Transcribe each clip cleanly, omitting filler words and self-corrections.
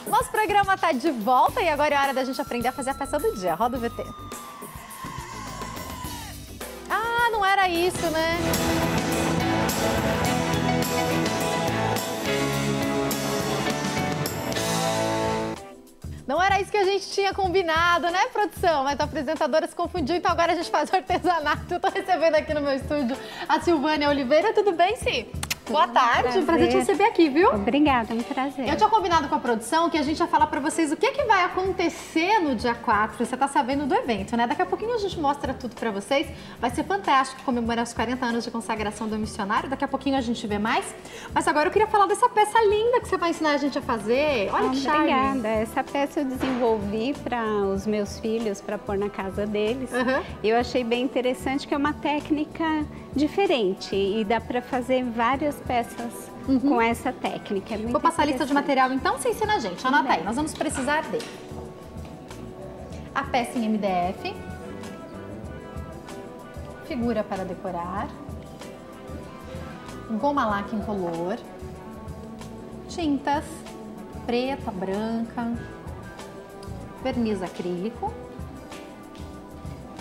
Nosso programa tá de volta e agora é hora da gente aprender a fazer a peça do dia. Roda o VT. Ah, não era isso, né? Não era isso que a gente tinha combinado, né, produção? Mas a apresentadora se confundiu, então agora a gente faz o artesanato. Eu tô recebendo aqui no meu estúdio a Silvânia Oliveira. Tudo bem, Sil? Boa tarde, prazer te receber aqui, viu? Obrigada, é um prazer. Eu tinha combinado com a produção que a gente ia falar pra vocês o que vai acontecer no dia 4. Você tá sabendo do evento, né? Daqui a pouquinho a gente mostra tudo pra vocês. Vai ser fantástico comemorar os 40 anos de consagração do missionário. Daqui a pouquinho a gente vê mais. Mas agora eu queria falar dessa peça linda que você vai ensinar a gente a fazer. Olha que charme. Obrigada. Essa peça eu desenvolvi para os meus filhos, para pôr na casa deles. Eu achei bem interessante que é uma técnica diferente e dá para fazer várias peças com essa técnica. É muito Vou passar a lista de material então, você ensina a gente. Anota aí, nós vamos precisar de a peça em MDF, figura para decorar, goma laca incolor, tintas preta, branca, verniz acrílico,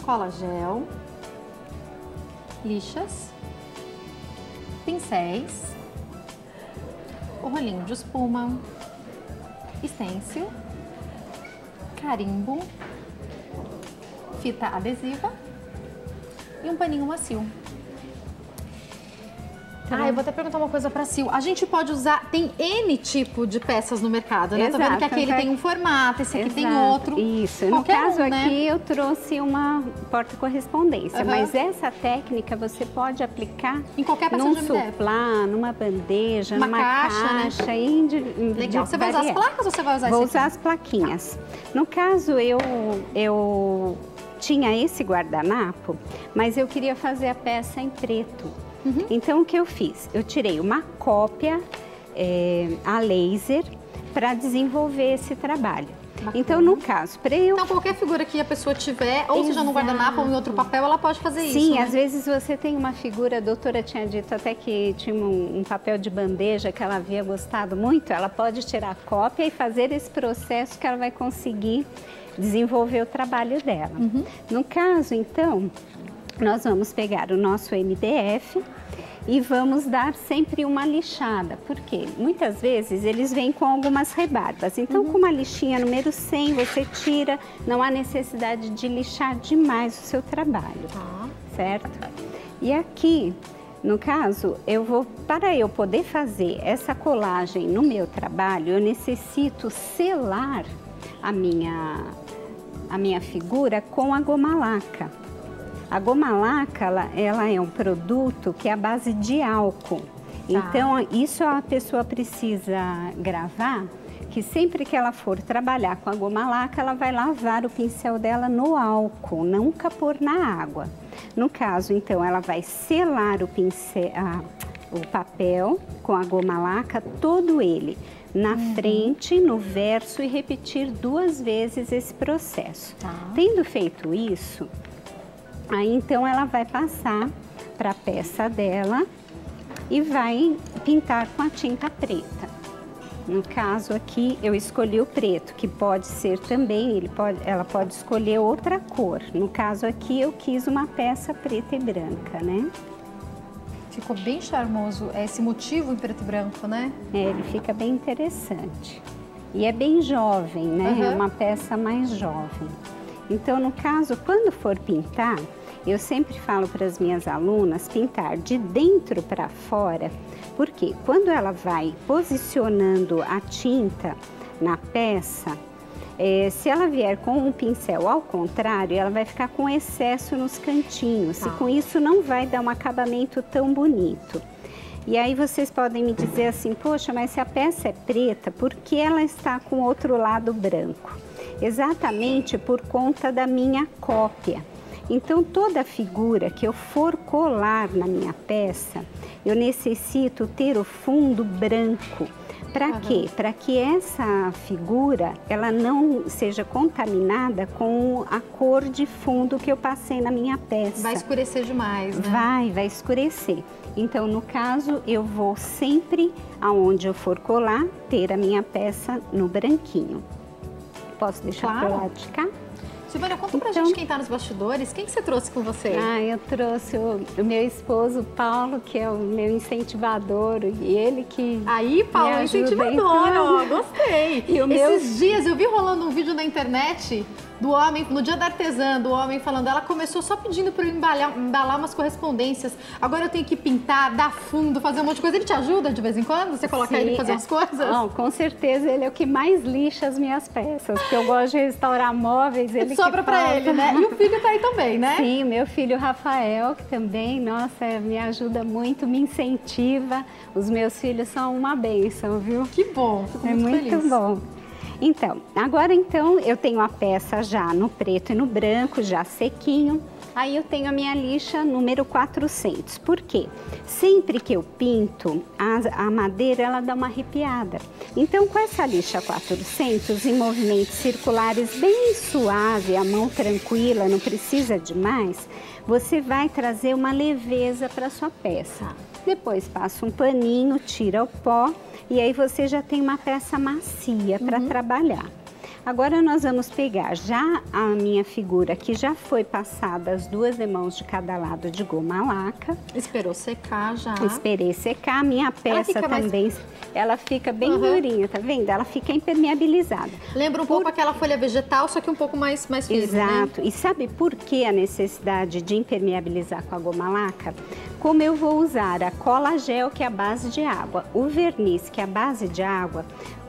cola gel, lixas, pincéis, o rolinho de espuma, stencil, carimbo, fita adesiva e um paninho macio. Ah, eu vou até perguntar uma coisa pra Sil. A gente pode usar, tem N tipo de peças no mercado, né? Tô vendo que aquele tem um formato, esse aqui tem outro. Isso, no caso aqui eu trouxe uma porta-correspondência, mas essa técnica você pode aplicar em qualquer peça num de MDF. Suplá, numa bandeja, numa caixa, né? Legal. Você vai usar as placas ou você vai usar Vou usar as plaquinhas. No caso, eu tinha esse guardanapo, mas eu queria fazer a peça em preto. Então, o que eu fiz? Eu tirei uma cópia a laser para desenvolver esse trabalho. Bacana. Então, no caso, para eu... Então, qualquer figura que a pessoa tiver, ou seja no guardanapo ou em outro papel, ela pode fazer isso, Sim, né? Às vezes você tem uma figura, a doutora tinha dito até que tinha um papel de bandeja que ela havia gostado muito, ela pode tirar a cópia e fazer esse processo que ela vai conseguir desenvolver o trabalho dela. No caso, então... Nós vamos pegar o nosso MDF e vamos dar sempre uma lixada, porque muitas vezes eles vêm com algumas rebarbas. Então, com uma lixinha número 100, você tira, não há necessidade de lixar demais o seu trabalho, certo? E aqui, no caso, para eu poder fazer essa colagem no meu trabalho, eu necessito selar a minha figura com a goma laca. A goma laca, ela é um produto que é à base de álcool. Então, isso a pessoa precisa gravar, que sempre que ela for trabalhar com a goma laca, ela vai lavar o pincel dela no álcool, nunca pôr na água. No caso, então, ela vai selar o papel com a goma laca, todo ele, na frente, no verso e repetir 2 vezes esse processo. Tendo feito isso... Aí, então, ela vai passar para a peça dela e vai pintar com a tinta preta. No caso aqui, eu escolhi o preto, que pode ser também, ela pode escolher outra cor. No caso aqui, eu quis uma peça preta e branca, né? Ficou bem charmoso esse motivo em preto e branco, né? Ele fica bem interessante. E é bem jovem, né? É uma peça mais jovem. Então, no caso, quando for pintar, eu sempre falo para as minhas alunas pintar de dentro para fora, porque quando ela vai posicionando a tinta na peça, se ela vier com um pincel ao contrário, ela vai ficar com excesso nos cantinhos, e com isso não vai dar um acabamento tão bonito. E aí vocês podem me dizer assim, poxa, mas se a peça é preta, por que ela está com o outro lado branco? Exatamente por conta da minha cópia. Então, toda figura que eu for colar na minha peça, eu necessito ter o fundo branco. Para quê? Para que essa figura, ela não seja contaminada com a cor de fundo que eu passei na minha peça. Vai escurecer demais, né? Vai escurecer. Então, no caso, eu vou sempre, aonde eu for colar, ter a minha peça no branquinho. Posso deixar para o lado de cá? Silvânia, conta pra gente quem tá nos bastidores. Quem que você trouxe com você? Eu trouxe o meu esposo, Paulo, que é o meu incentivador, e ele que Aí, Paulo, incentivador, ó, gostei. E Esses dias eu vi rolando um vídeo na internet do homem, no dia da artesã, do homem falando, ela começou só pedindo para eu embalar umas correspondências, agora eu tenho que pintar, dar fundo, fazer um monte de coisa. Ele te ajuda de vez em quando? Você coloca ele pra fazer umas coisas? Não, com certeza ele é o que mais lixa as minhas peças, porque eu gosto de restaurar móveis, ele sobra para ele, né? E o filho tá aí também, né? Sim, meu filho Rafael, que também, nossa, me ajuda muito, me incentiva. Os meus filhos são uma bênção, viu? Que bom, fico muito feliz. Muito bom. Então, agora eu tenho a peça já no preto e no branco, já sequinho. Aí eu tenho a minha lixa número 400. Por quê? Sempre que eu pinto, a madeira ela dá uma arrepiada. Então, com essa lixa 400, em movimentos circulares bem suave, a mão tranquila, não precisa de mais, você vai trazer uma leveza para sua peça. Depois passa um paninho, tira o pó e aí você já tem uma peça macia para trabalhar. Agora nós vamos pegar já a minha figura que já foi passada as 2 demãos de cada lado de goma laca. Esperou secar já. Esperei secar. A minha peça também, ela fica bem durinha, tá vendo? Ela fica impermeabilizada. Lembra um pouco aquela folha vegetal, só que um pouco mais firme, Exato. Né? E sabe por que a necessidade de impermeabilizar com a goma laca? Como eu vou usar a cola gel, que é a base de água, o verniz, que é a base de água,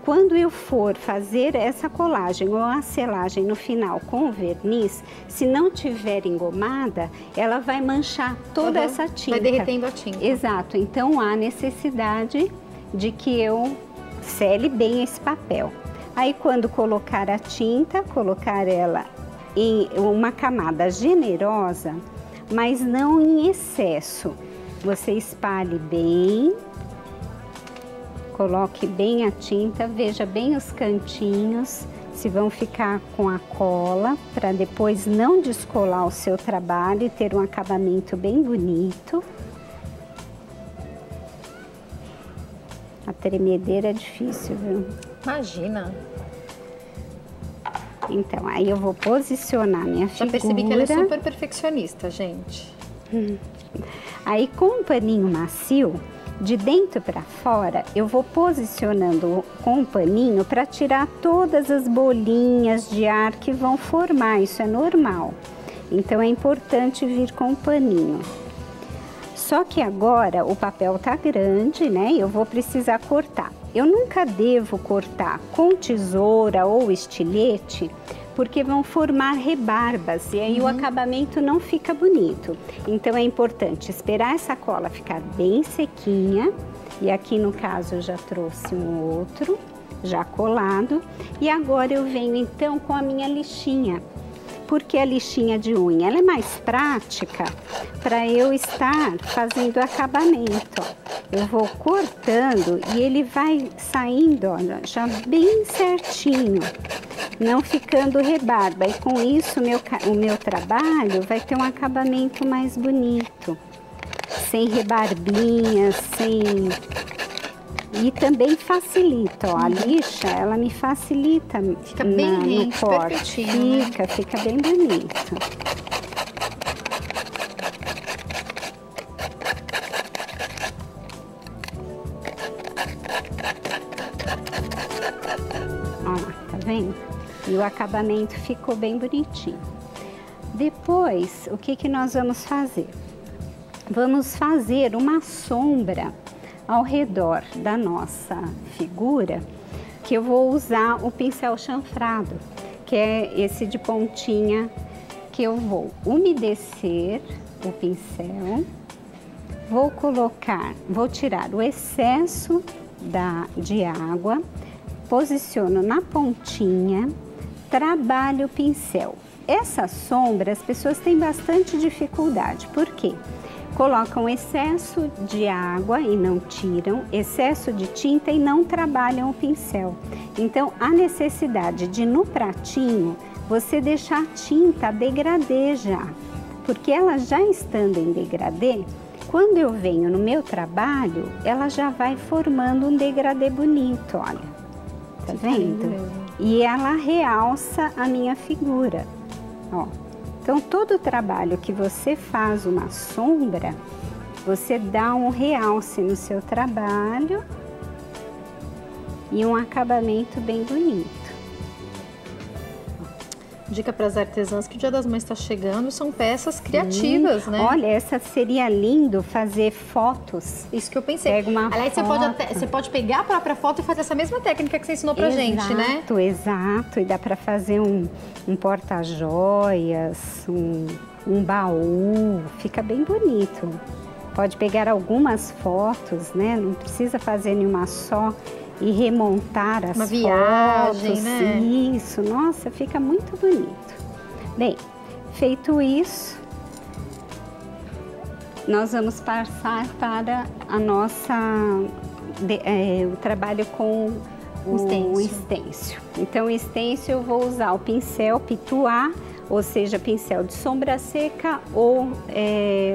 quando eu for fazer essa colagem ou a selagem no final com o verniz, se não tiver engomada, ela vai manchar toda essa tinta. Vai derretendo a tinta. Exato. Então, há necessidade de que eu sele bem esse papel. Aí, quando colocar a tinta, colocar ela em uma camada generosa, mas não em excesso. Você espalhe bem. Coloque bem a tinta, veja bem os cantinhos, se vão ficar com a cola, para depois não descolar o seu trabalho e ter um acabamento bem bonito. A tremedeira é difícil, viu? Imagina. Então, aí eu vou posicionar minha figura. Já percebi que ela é super perfeccionista, gente. Aí, com um paninho macio, de dentro para fora, eu vou posicionando com o paninho para tirar todas as bolinhas de ar que vão formar, isso é normal. Então é importante vir com o paninho. Só que agora o papel tá grande, né? Eu vou precisar cortar. Eu nunca devo cortar com tesoura ou estilete, porque vão formar rebarbas e aí o acabamento não fica bonito. Então é importante esperar essa cola ficar bem sequinha, e aqui no caso eu já trouxe um outro, já colado, e agora eu venho então com a minha lixinha. Porque a lixinha de unha, ela é mais prática para eu estar fazendo acabamento. Eu vou cortando e ele vai saindo, olha, já bem certinho, não ficando rebarba. E com isso o meu trabalho vai ter um acabamento mais bonito, sem rebarbinhas, sem... E também facilita, ó, a lixa, ela me facilita. Fica bem rente, perfeitinho. Fica bem bonito. Ó, tá vendo? E o acabamento ficou bem bonitinho. Depois, o que nós vamos fazer? Vamos fazer uma sombra ao redor da nossa figura, que eu vou usar o pincel chanfrado, que é esse de pontinha, que eu vou umedecer o pincel, vou tirar o excesso de água, posiciono na pontinha, trabalho o pincel. essa sombra as pessoas têm bastante dificuldade. Por quê? Colocam excesso de água e não tiram, excesso de tinta e não trabalham o pincel. Então, a necessidade de, no pratinho, você deixar a tinta degradê já, porque ela já estando em degradê, quando eu venho no meu trabalho, ela já vai formando um degradê bonito, olha. Tá vendo? E ela realça a minha figura, ó. Então, todo o trabalho que você faz uma sombra, você dá um realce no seu trabalho e um acabamento bem bonito. Dica para as artesãs que o Dia das Mães está chegando, são peças criativas, né? Olha, essa seria lindo fazer fotos. Isso que eu pensei. Pega uma Aliás, foto. você pode pegar a própria foto e fazer essa mesma técnica que você ensinou pra gente, né? Exato. E dá para fazer um porta-joias, um baú, fica bem bonito. Pode pegar algumas fotos, né? Não precisa fazer nenhuma só. E remontar as uma viagem, fotos, né? Isso, nossa, fica muito bonito. Bem, feito isso, nós vamos passar para a nossa, o trabalho com o stencil. Então, o stencil eu vou usar o pincel pituá, ou seja, pincel de sombra seca ou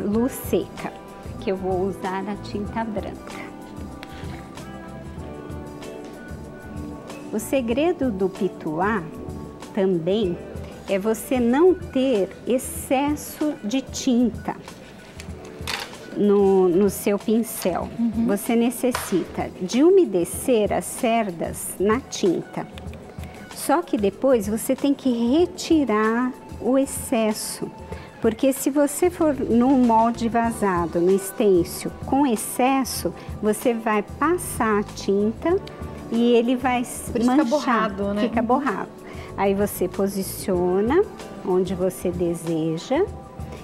luz seca, que eu vou usar a tinta branca. O segredo do pituá também é você não ter excesso de tinta no seu pincel. Você necessita de umedecer as cerdas na tinta. Só que depois você tem que retirar o excesso. Porque se você for no molde vazado, no stencil, com excesso, você vai passar a tinta e ele vai manchar, fica borrado, né? Fica borrado. Aí você posiciona onde você deseja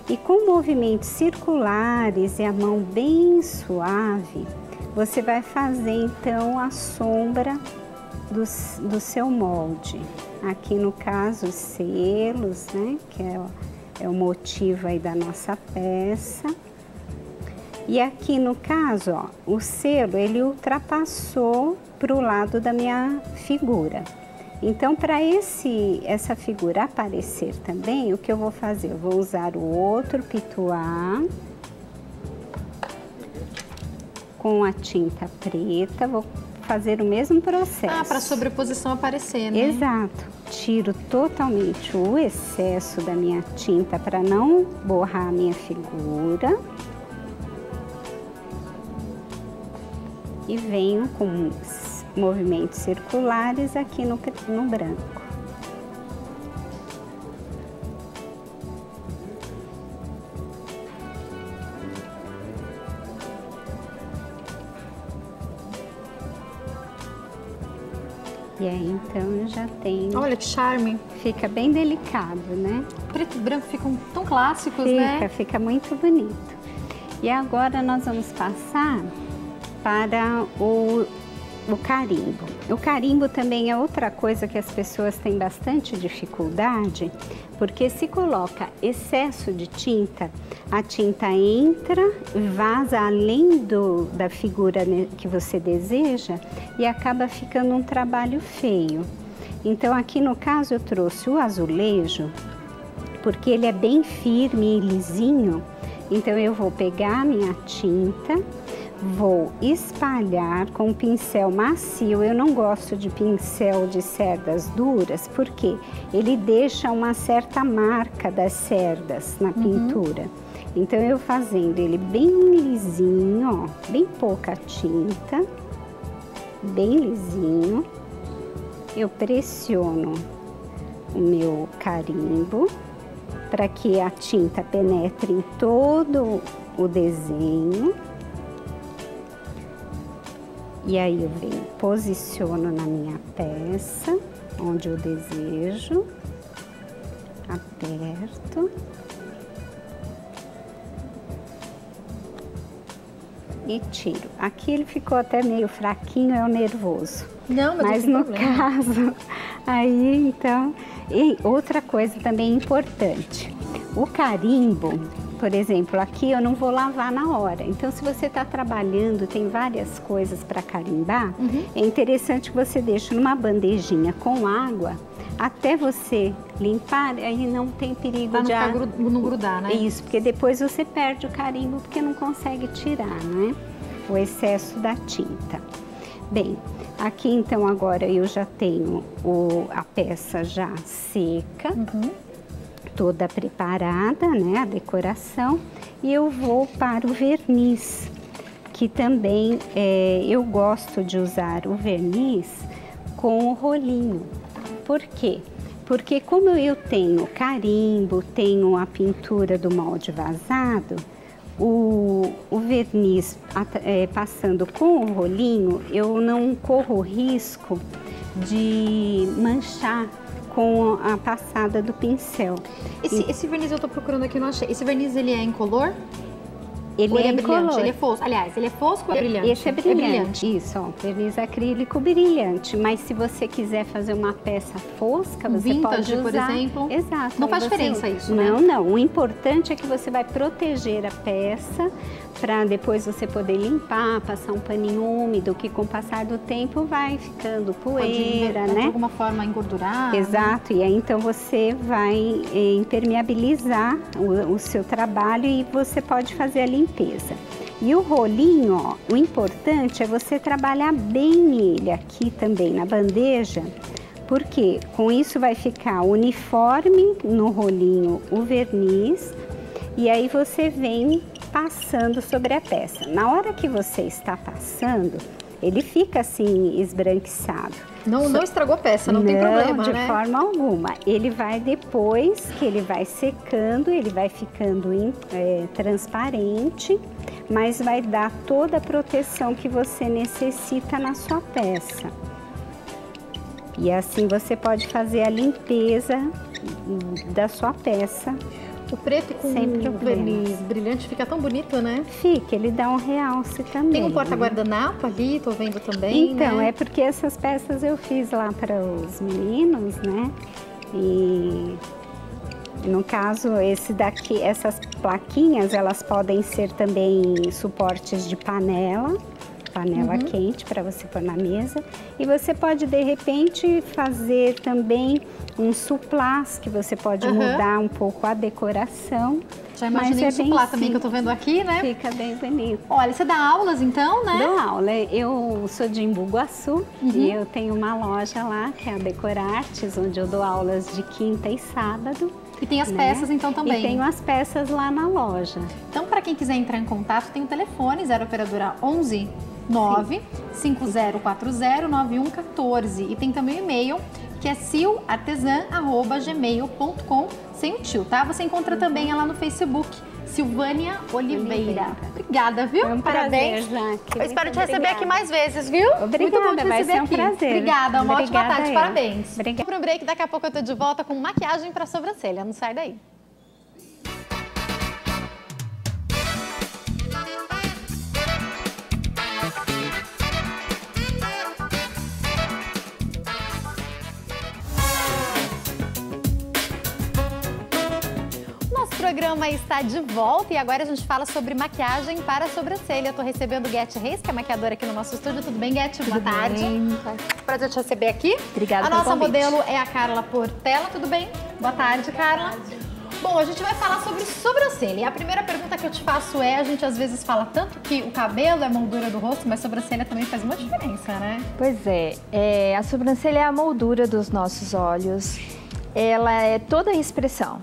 e com movimentos circulares e a mão bem suave, você vai fazer então a sombra do seu molde. Aqui no caso os selos, né? Que é o motivo aí da nossa peça. E aqui no caso, ó, o selo ele ultrapassou para o lado da minha figura. Então, para essa figura aparecer também, o que eu vou fazer? Eu vou usar o outro pituá com a tinta preta, vou fazer o mesmo processo. Ah, para a sobreposição aparecer, né? Exato. Tiro totalmente o excesso da minha tinta para não borrar a minha figura. E venho com movimentos circulares aqui no branco. E aí, então, eu já tenho... Olha que charme! Fica bem delicado, né? Preto e branco ficam tão clássicos, né? Fica muito bonito. E agora nós vamos passar para o carimbo. O carimbo também é outra coisa que as pessoas têm bastante dificuldade, porque se coloca excesso de tinta, a tinta entra, vaza além da figura que você deseja e acaba ficando um trabalho feio. Então aqui no caso eu trouxe o azulejo, porque ele é bem firme e lisinho, então eu vou pegar a minha tinta, vou espalhar com um pincel macio. Eu não gosto de pincel de cerdas duras, porque ele deixa uma certa marca das cerdas na pintura. Então, eu fazendo ele bem lisinho, ó, bem pouca tinta, bem lisinho, eu pressiono o meu carimbo para que a tinta penetre em todo o desenho. E aí eu venho, posiciono na minha peça, onde eu desejo, aperto. e tiro. Aqui ele ficou até meio fraquinho, é o nervoso. Não, mas no caso, aí então... E outra coisa também importante, o carimbo, por exemplo, aqui eu não vou lavar na hora. Então, se você está trabalhando, tem várias coisas para carimbar, é interessante que você deixe numa bandejinha com água, até você limpar, aí não tem perigo de não grudar, né? Isso, porque depois você perde o carimbo, porque não consegue tirar, né? O excesso da tinta. Bem, aqui então agora eu já tenho a peça já seca, toda preparada, né, a decoração, e eu vou para o verniz, que também eu gosto de usar o verniz com o rolinho. Por quê? Porque como eu tenho carimbo, tenho a pintura do molde vazado, o verniz passando com o rolinho, eu não corro o risco de manchar com a passada do pincel. Esse verniz eu tô procurando aqui, não achei. Esse verniz, ele é incolor? Ele é brilhante, incolor. ele é fosco. Aliás, ele é fosco ou é brilhante? Esse é brilhante. Isso, ó, verniz acrílico brilhante. Mas se você quiser fazer uma peça fosca, você pode usar... por exemplo? Exato. Não faz diferença isso, né? Não, não. O importante é que você vai proteger a peça para depois você poder limpar, passar um paninho úmido, que com o passar do tempo vai ficando poeira, né? De alguma forma engordurar. Exato. Né? E aí então você vai impermeabilizar o seu trabalho e você pode fazer a limpeza. E o rolinho, ó, o importante é você trabalhar bem ele aqui também na bandeja, porque com isso vai ficar uniforme no rolinho o verniz, e aí você vem passando sobre a peça. Na hora que você está passando, ele fica assim esbranquiçado. Não estragou a peça, não tem problema, de né? forma alguma. Ele vai depois que ele vai secando, ele vai ficando transparente, mas vai dar toda a proteção que você necessita na sua peça. E assim você pode fazer a limpeza da sua peça. O preto com o verniz brilhante fica tão bonito, né? Fica, ele dá um realce também. Tem um porta-guardanapo ali, tô vendo também, então, né? é porque essas peças eu fiz lá para os meninos, né? E no caso, esse daqui, essas plaquinhas, elas podem ser também suportes de panela quente para você pôr na mesa. E você pode, de repente, fazer também um suplás, que você pode mudar um pouco a decoração. Já imaginei o suplá também, que eu tô vendo aqui, né? Fica bem bonito. Olha, você dá aulas então, né? Dou aula. Eu sou de Embu-Guaçu e eu tenho uma loja lá, que é a Decorartes, onde eu dou aulas de quinta e sábado. E tem as peças então também? E tenho as peças lá na loja. Então, para quem quiser entrar em contato, tem o telefone 0 operadora 11 950409114 e tem também o e-mail que é silartesan@gmail.com, sem o tio, tá? Você encontra também ela no Facebook, Silvânia Oliveira. Obrigada, viu? Foi um Parabéns. prazer, Jaque. Eu espero te receber aqui mais vezes, viu? Obrigada, muito bom te vai receber ser um aqui. prazer. Obrigada, uma ótima tarde, parabéns. Obrigada. Vamos pro break, daqui a pouco eu tô de volta com maquiagem para sobrancelha, não sai daí. O programa está de volta e agora a gente fala sobre maquiagem para a sobrancelha. Eu tô recebendo Guete Reis, que é maquiadora aqui no nosso estúdio. Tudo bem, Guete? Boa tarde. Prazer te receber aqui. Obrigada pelo convite. A nossa modelo é a Carla Portela. Tudo bem? Boa tarde, Carla. Boa tarde. Bom, a gente vai falar sobre sobrancelha. E a primeira pergunta que eu te faço é, a gente às vezes fala tanto que o cabelo é a moldura do rosto, mas sobrancelha também faz uma diferença, né? Pois é, a sobrancelha é a moldura dos nossos olhos. Ela é toda a expressão.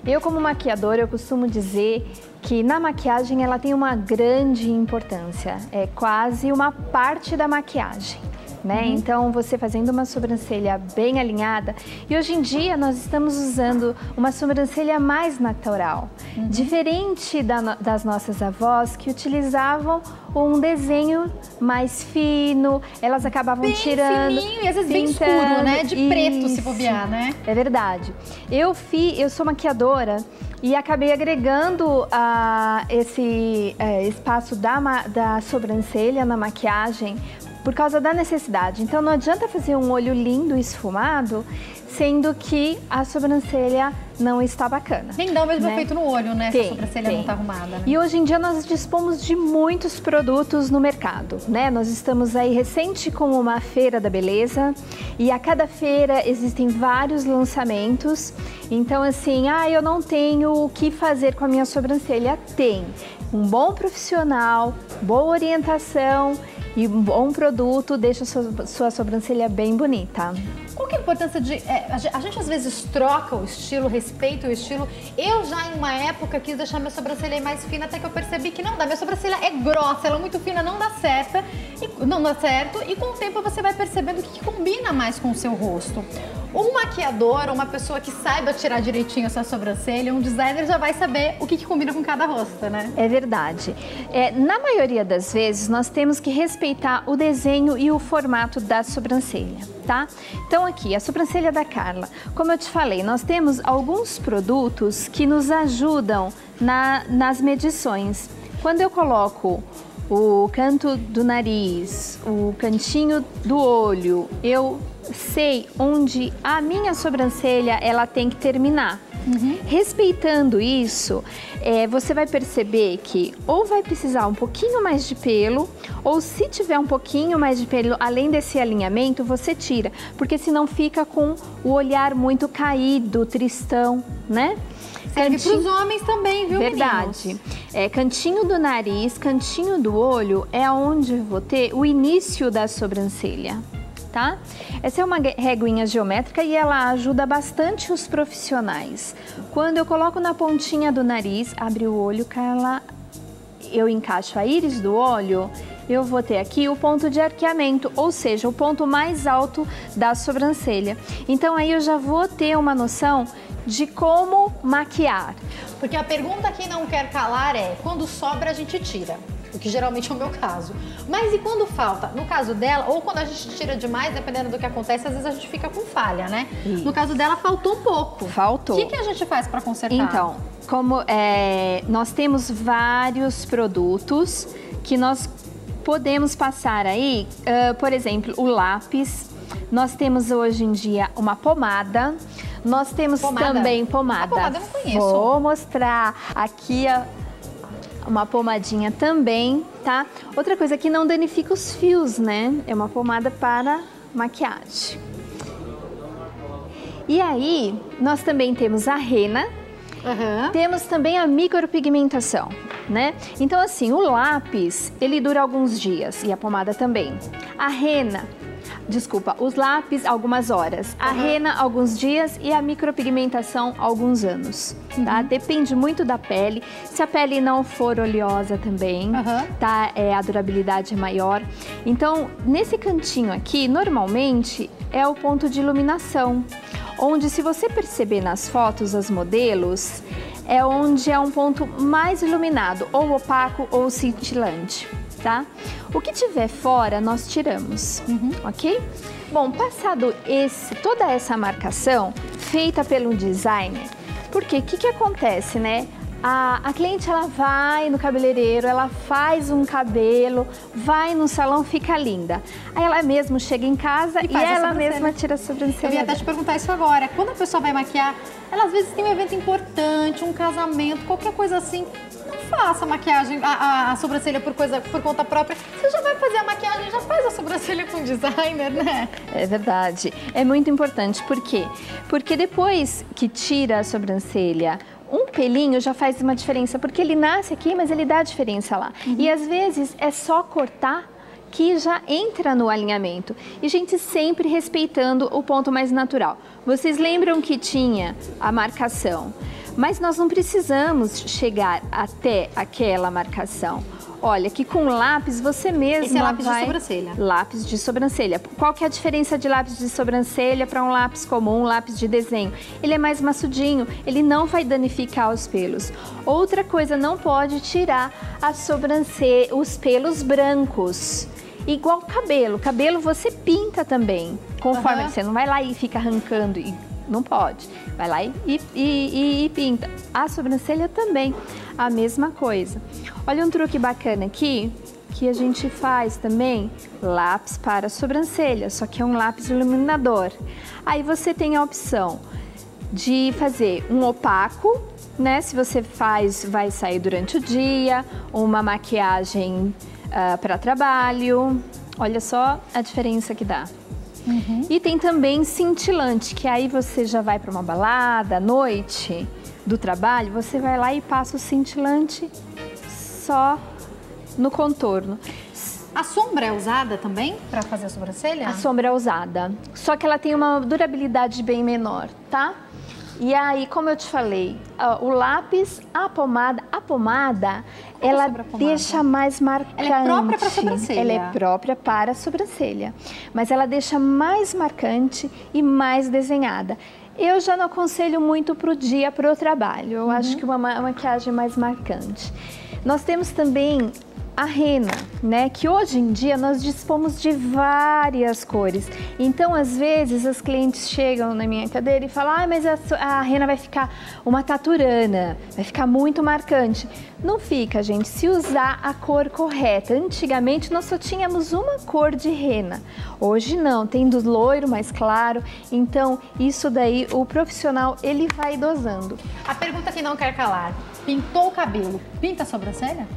Eu, como maquiadora, eu costumo dizer que na maquiagem ela tem uma grande importância. É quase uma parte da maquiagem, né? Então, você fazendo uma sobrancelha bem alinhada. E hoje em dia, nós estamos usando uma sobrancelha mais natural. Diferente das nossas avós, que utilizavam um desenho mais fino, elas acabavam bem tirando... fininho e às vezes bem escuro, né? De preto, se bobear, né? É verdade. Eu sou maquiadora e acabei agregando esse espaço da sobrancelha na maquiagem por causa da necessidade. Então não adianta fazer um olho lindo e esfumado, sendo que a sobrancelha não está bacana. Nem dá o mesmo efeito no olho, né? Se a sobrancelha não está arrumada, né? E hoje em dia nós dispomos de muitos produtos no mercado, né? Nós estamos aí recente com uma feira da beleza e a cada feira existem vários lançamentos. Então assim, eu não tenho o que fazer com a minha sobrancelha. Tem um bom profissional, boa orientação e um bom produto deixa a sua sobrancelha bem bonita. Qual que é a importância de... a gente às vezes troca o estilo, respeita o estilo. Eu já em uma época quis deixar minha sobrancelha mais fina, até que eu percebi que não dá. Minha sobrancelha é grossa, ela é muito fina, não dá certo. E com o tempo você vai percebendo o que combina mais com o seu rosto. Um maquiador, uma pessoa que saiba tirar direitinho a sua sobrancelha, um designer já vai saber o que combina com cada rosto, né? É verdade. Na maioria das vezes, nós temos que respeitar o desenho e o formato da sobrancelha, tá? Então aqui, a sobrancelha da Carla. Como eu te falei, nós temos alguns produtos que nos ajudam nas medições. Quando eu coloco o canto do nariz, o cantinho do olho, eu sei onde a minha sobrancelha ela tem que terminar. Respeitando isso, você vai perceber que ou vai precisar um pouquinho mais de pelo, ou se tiver um pouquinho mais de pelo, além desse alinhamento, você tira, porque senão fica com o olhar muito caído, tristão, né? Serve para os homens também, viu, Verdade. Cantinho do nariz, cantinho do olho é onde eu vou ter o início da sobrancelha. Tá? Essa é uma reguinha geométrica e ela ajuda bastante os profissionais. Quando eu coloco na pontinha do nariz, abre o olho, Carla, eu encaixo a íris do olho, eu vou ter aqui o ponto de arqueamento, ou seja, o ponto mais alto da sobrancelha. Então aí eu já vou ter uma noção de como maquiar. Porque a pergunta que não quer calar é, quando sobra a gente tira. O que geralmente é o meu caso. Mas e quando falta? No caso dela, ou quando a gente tira demais, dependendo do que acontece, às vezes a gente fica com falha, né? Isso. No caso dela, faltou um pouco. Faltou. O que a gente faz para consertar? Então, como nós temos vários produtos que nós podemos passar aí, por exemplo, o lápis. Nós temos hoje em dia uma pomada. Nós temos também pomada. A pomada eu não conheço. Vou mostrar aqui uma pomadinha também, tá? Outra coisa que não danifica os fios, né? É uma pomada para maquiagem. E aí, nós também temos a rena, temos também a micropigmentação, né? Então, assim, o lápis, ele dura alguns dias e a pomada também. Os lápis, algumas horas. A rena, alguns dias e a micropigmentação, alguns anos, tá? Depende muito da pele. Se a pele não for oleosa também, tá? A durabilidade é maior. Então, nesse cantinho aqui, normalmente, é o ponto de iluminação, onde, se você perceber nas fotos, as modelos, é onde é um ponto mais iluminado, ou opaco ou cintilante. Tá? O que tiver fora, nós tiramos, ok? Bom, passado toda essa marcação feita pelo designer, porque o que acontece, né? A cliente, ela vai no cabeleireiro, ela faz um cabelo, vai no salão, fica linda. Aí ela mesma chega em casa e ela mesma tira a sobrancelha. Eu ia até te perguntar isso agora. Quando a pessoa vai maquiar, ela às vezes tem um evento importante, um casamento, qualquer coisa assim. Não faça a maquiagem, a sobrancelha por conta própria. Você já vai fazer a maquiagem, já faz a sobrancelha com designer, né? É verdade. É muito importante. Por quê? Porque depois que tira a sobrancelha, um pelinho já faz uma diferença, porque ele nasce aqui, mas ele dá a diferença lá. E às vezes é só cortar que já entra no alinhamento. E, gente, sempre respeitando o ponto mais natural. Vocês lembram que tinha a marcação Mas nós não precisamos chegar até aquela marcação. Olha, que com lápis você mesmo Esse é lápis de sobrancelha. Lápis de sobrancelha. Qual que é a diferença de lápis de sobrancelha para um lápis comum, um lápis de desenho? Ele é mais maçudinho, ele não vai danificar os pelos. Outra coisa, não pode tirar a sobrancelha, os pelos brancos. Igual cabelo. Cabelo você pinta também. Conforme você não vai lá e fica arrancando e não pode. Vai lá e pinta. A sobrancelha também, a mesma coisa. Olha um truque bacana aqui, que a gente faz também, lápis para sobrancelha, só que é um lápis iluminador. Aí você tem a opção de fazer um opaco, né? Se você vai sair durante o dia, uma maquiagem para trabalho. Olha só a diferença que dá. E tem também cintilante, que aí você já vai para uma balada à noite do trabalho, você vai lá e passa o cintilante só no contorno. A sombra é usada também para fazer a sobrancelha? A sombra é usada, só que ela tem uma durabilidade bem menor, tá? E aí, como eu te falei, o lápis, a pomada, ela deixa mais marcante. Ela é própria para a sobrancelha? Ela é própria para a sobrancelha, mas ela deixa mais marcante e mais desenhada. Eu já não aconselho muito para o dia, para o trabalho. Eu acho que uma maquiagem mais marcante. Nós temos também a rena, né? Que hoje em dia nós dispomos de várias cores. Então, às vezes, as clientes chegam na minha cadeira e falam: ah, mas a rena vai ficar uma taturana, vai ficar muito marcante. Não fica, gente, se usar a cor correta. Antigamente, nós só tínhamos uma cor de rena. Hoje não, tem do loiro mais claro. Então, isso daí, o profissional, ele vai dosando. A pergunta que não quer calar: pintou o cabelo, pinta a sobrancelha?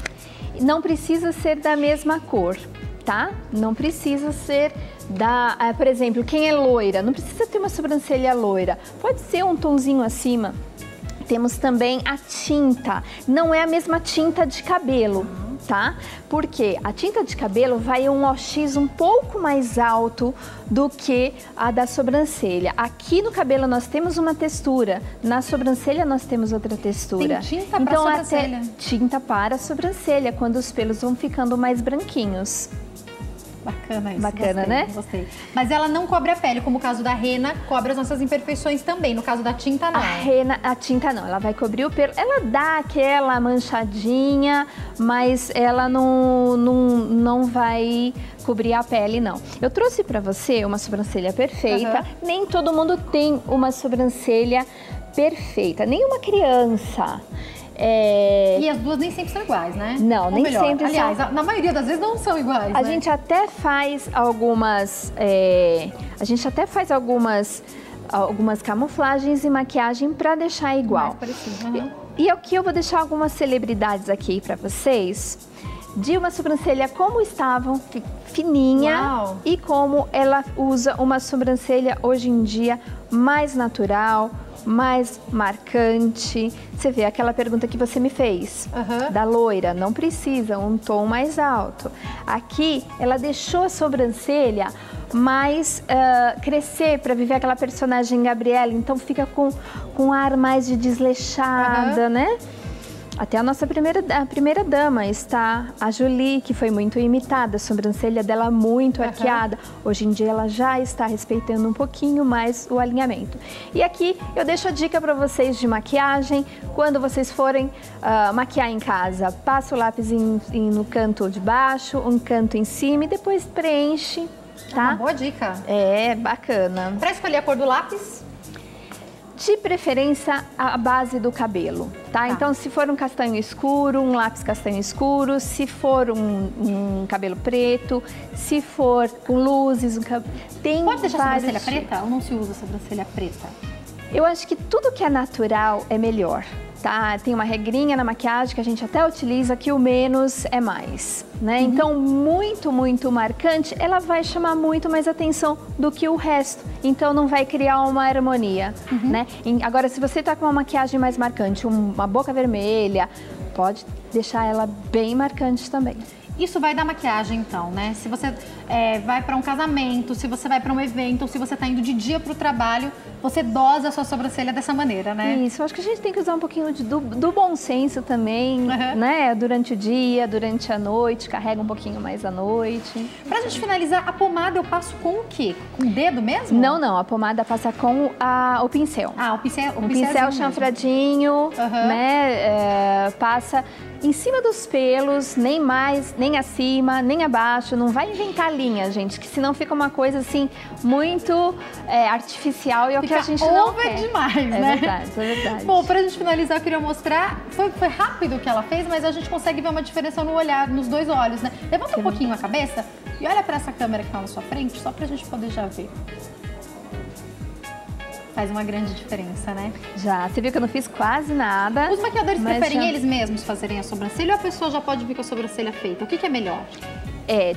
Não precisa ser da mesma cor, tá? Não precisa ser por exemplo, quem é loira, não precisa ter uma sobrancelha loira. Pode ser um tonzinho acima. Temos também a tinta. Não é a mesma tinta de cabelo, tá? Porque a tinta de cabelo vai um OX um pouco mais alto do que a da sobrancelha. Aqui no cabelo nós temos uma textura, na sobrancelha nós temos outra textura. Tem tinta para sobrancelha? Até tinta para a sobrancelha, quando os pelos vão ficando mais branquinhos. Bacana isso. Bacana, gostei, né? Gostei. Mas ela não cobre a pele, como o caso da rena, cobre as nossas imperfeições também. No caso da tinta, não. A tinta não, ela vai cobrir o pelo. Ela dá aquela manchadinha, mas ela não vai cobrir a pele, não. Eu trouxe pra você uma sobrancelha perfeita. Nem todo mundo tem uma sobrancelha perfeita, nem uma criança. E as duas nem sempre são iguais, né? Não, ou nem melhor, sempre aliás, são. na maioria das vezes não são iguais, A gente até faz algumas... algumas camuflagens e maquiagem para deixar igual. Mais parecido. E aqui eu vou deixar algumas celebridades aqui para vocês, de uma sobrancelha como estavam, fininha. Uau. E como ela usa uma sobrancelha hoje em dia mais natural, mais marcante. Você vê aquela pergunta que você me fez, da loira, não precisa, um tom mais alto. Aqui, ela deixou a sobrancelha mais crescer para viver aquela personagem Gabriela, então fica com um ar mais de desleixada, né? Até a nossa primeira dama está a Julie, que foi muito imitada, a sobrancelha dela muito arqueada. Hoje em dia ela já está respeitando um pouquinho mais o alinhamento. E aqui eu deixo a dica para vocês de maquiagem. Quando vocês forem maquiar em casa, passa o lápis no canto de baixo, um canto em cima e depois preenche, tá? Uma boa dica. É, bacana. Para escolher a cor do lápis? De preferência, a base do cabelo, tá? Então, se for um castanho escuro, um lápis castanho escuro, se for um cabelo preto, se for com luzes, tem Pode deixar a sobrancelha tipos. preta ou não se usa sobrancelha preta? Eu acho que tudo que é natural é melhor, tá? Tem uma regrinha na maquiagem que a gente até utiliza que o menos é mais, né? Então, muito, muito marcante, ela vai chamar muito mais atenção do que o resto. Então, não vai criar uma harmonia, né? Agora, se você tá com uma maquiagem mais marcante, uma boca vermelha, pode deixar ela bem marcante também. Isso vai da maquiagem, então, né? Se você vai para um casamento, se você vai para um evento, ou se você tá indo de dia pro trabalho, você dosa a sua sobrancelha dessa maneira, né? Isso, eu acho que a gente tem que usar um pouquinho do bom senso também, né? Durante o dia, durante a noite, carrega um pouquinho mais à noite. Pra gente finalizar, a pomada eu passo com o quê? Com o dedo mesmo? Não, a pomada passa com o pincel. Ah, o pincel. O pincel chanfradinho, né? Passa em cima dos pelos, nem mais, nem acima, nem abaixo. Não vai inventar linha, gente, que senão fica uma coisa assim muito artificial e é o que a gente não quer. Demais, né? É verdade. Bom, pra gente finalizar, eu queria mostrar, foi rápido o que ela fez, mas a gente consegue ver uma diferença no olhar, nos dois olhos, né? Levanta um pouquinho a cabeça e olha pra essa câmera que tá na sua frente, só pra gente poder já ver. Faz uma grande diferença, né? Já, você viu que eu não fiz quase nada. Os maquiadores preferem eles mesmos fazerem a sobrancelha ou a pessoa já pode vir com a sobrancelha feita? O que é melhor?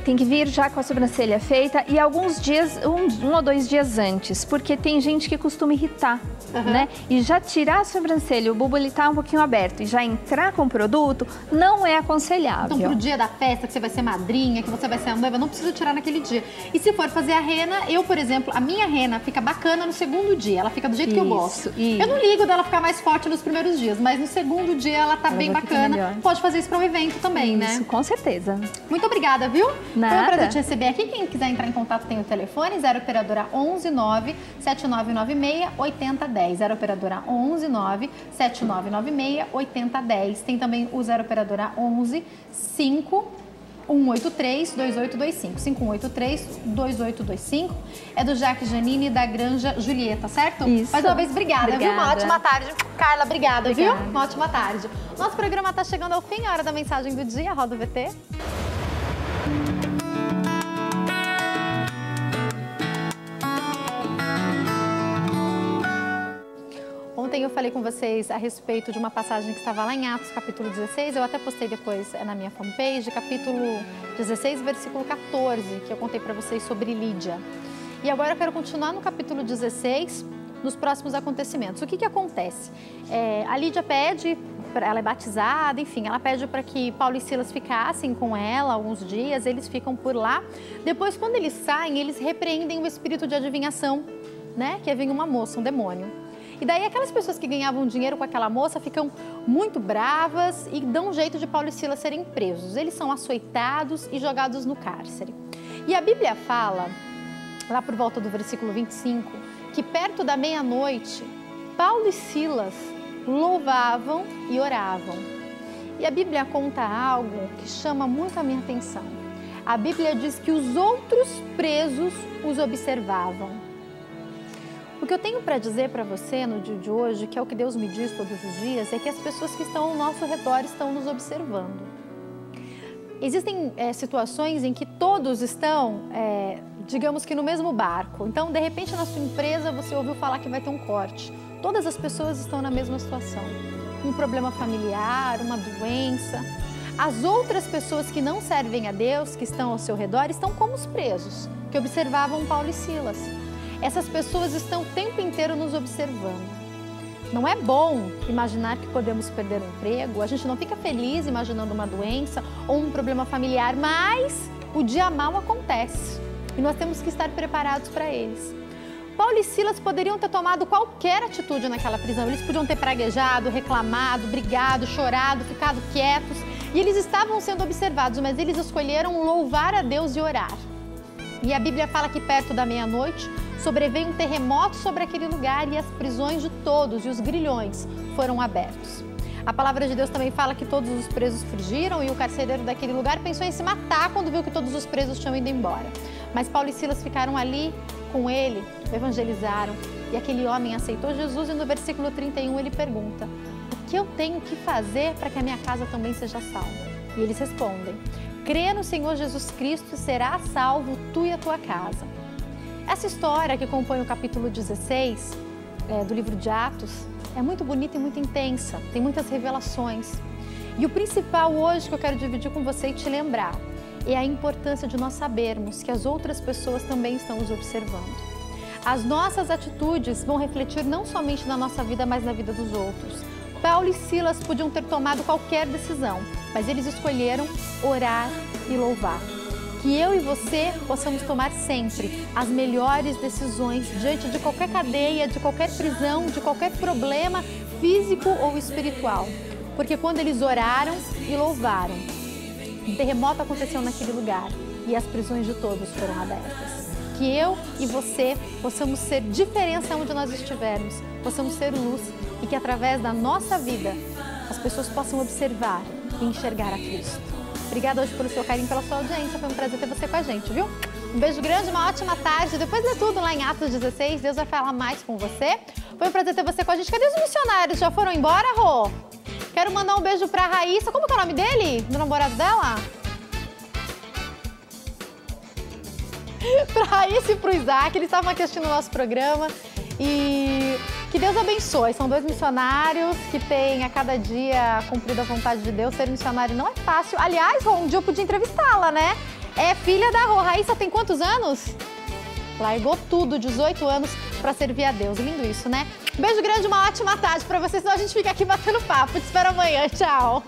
Tem que vir já com a sobrancelha feita e alguns dias, um ou 2 dias antes, porque tem gente que costuma irritar, né? E já tirar a sobrancelha, o bulbo ele tá um pouquinho aberto e já entrar com o produto não é aconselhável. Então pro dia da festa, que você vai ser madrinha, que você vai ser a noiva, não precisa tirar naquele dia. E se for fazer a rena, eu, por exemplo, a minha rena fica bacana no segundo dia, ela fica do jeito que eu gosto. Eu não ligo dela ficar mais forte nos primeiros dias, mas no segundo dia ela tá bem bacana. Pode fazer isso para um evento também, né? Isso, com certeza. Muito obrigada, viu? Nada. Foi um prazer te receber aqui. Quem quiser entrar em contato tem o telefone 0 operadora 11 9 7996 8010. 0 operadora 11 9 7996 8010. Tem também o 0 operadora 11 5 183 2825. 5183 2825. É do Jaque Janine da Granja Julieta, certo? Isso. Mais uma vez, obrigada, viu? Uma ótima tarde. Carla, obrigada, viu? Uma ótima tarde. Nosso programa está chegando ao fim, a hora da mensagem do dia. Roda o VT. Ontem eu falei com vocês a respeito de uma passagem que estava lá em Atos, capítulo 16. Eu até postei depois na minha fanpage, capítulo 16, versículo 14, que eu contei para vocês sobre Lídia. E agora eu quero continuar no capítulo 16, nos próximos acontecimentos. O que acontece? A Lídia pede, ela é batizada, enfim, ela pede para que Paulo e Silas ficassem com ela alguns dias, eles ficam por lá. Depois, quando eles saem, eles repreendem o espírito de adivinhação, né? Que vinha uma moça, um demônio. E daí aquelas pessoas que ganhavam dinheiro com aquela moça ficam muito bravas e dão um jeito de Paulo e Silas serem presos. Eles são açoitados e jogados no cárcere. E a Bíblia fala, lá por volta do versículo 25, que perto da meia-noite, Paulo e Silas louvavam e oravam. E a Bíblia conta algo que chama muito a minha atenção. A Bíblia diz que os outros presos os observavam. O que eu tenho para dizer para você no dia de hoje, que é o que Deus me diz todos os dias, é que as pessoas que estão ao nosso redor estão nos observando. Existem situações em que todos estão, digamos que no mesmo barco. Então, de repente, na sua empresa, você ouviu falar que vai ter um corte. Todas as pessoas estão na mesma situação. Um problema familiar, uma doença. As outras pessoas que não servem a Deus, que estão ao seu redor, estão como os presos, que observavam Paulo e Silas. Essas pessoas estão o tempo inteiro nos observando. Não é bom imaginar que podemos perder um emprego, a gente não fica feliz imaginando uma doença ou um problema familiar, mas o dia mau acontece e nós temos que estar preparados para eles. Paulo e Silas poderiam ter tomado qualquer atitude naquela prisão, eles podiam ter praguejado, reclamado, brigado, chorado, ficado quietos, e eles estavam sendo observados, mas eles escolheram louvar a Deus e orar. E a Bíblia fala que perto da meia-noite sobreveio um terremoto sobre aquele lugar e as prisões de todos e os grilhões foram abertos. A palavra de Deus também fala que todos os presos fugiram e o carcereiro daquele lugar pensou em se matar quando viu que todos os presos tinham ido embora. Mas Paulo e Silas ficaram ali com ele, evangelizaram e aquele homem aceitou Jesus e no versículo 31 ele pergunta: o que eu tenho que fazer para que a minha casa também seja salva? E eles respondem: crê no Senhor Jesus Cristo e serás salvo tu e a tua casa. Essa história que compõe o capítulo 16 do livro de Atos é muito bonita e muito intensa, tem muitas revelações. E o principal hoje que eu quero dividir com você e te lembrar é a importância de nós sabermos que as outras pessoas também estão nos observando. As nossas atitudes vão refletir não somente na nossa vida, mas na vida dos outros. Paulo e Silas podiam ter tomado qualquer decisão, mas eles escolheram orar e louvar. Que eu e você possamos tomar sempre as melhores decisões diante de qualquer cadeia, de qualquer prisão, de qualquer problema físico ou espiritual. Porque quando eles oraram e louvaram, um terremoto aconteceu naquele lugar e as prisões de todos foram abertas. Que eu e você possamos ser diferença onde nós estivermos, possamos ser luz e que através da nossa vida as pessoas possam observar e enxergar a Cristo. Obrigada hoje pelo seu carinho, pela sua audiência, foi um prazer ter você com a gente, viu? Um beijo grande, uma ótima tarde, depois lê tudo lá em Atos 16, Deus vai falar mais com você. Foi um prazer ter você com a gente. Cadê os missionários? Já foram embora, Rô? Quero mandar um beijo pra Raíssa, como que é o nome dele? Do namorado dela? Pra Raíssa e pro Isaac, eles estavam aqui assistindo o nosso programa e que Deus abençoe. São 2 missionários que têm a cada dia cumprido a vontade de Deus. Ser missionário não é fácil. Aliás, Rô, um dia eu podia entrevistá-la, né? É filha da Rô. Raíssa tem quantos anos? Largou tudo, 18 anos, pra servir a Deus. Lindo isso, né? Beijo grande, uma ótima tarde pra vocês, senão a gente fica aqui batendo papo. Te espero amanhã. Tchau!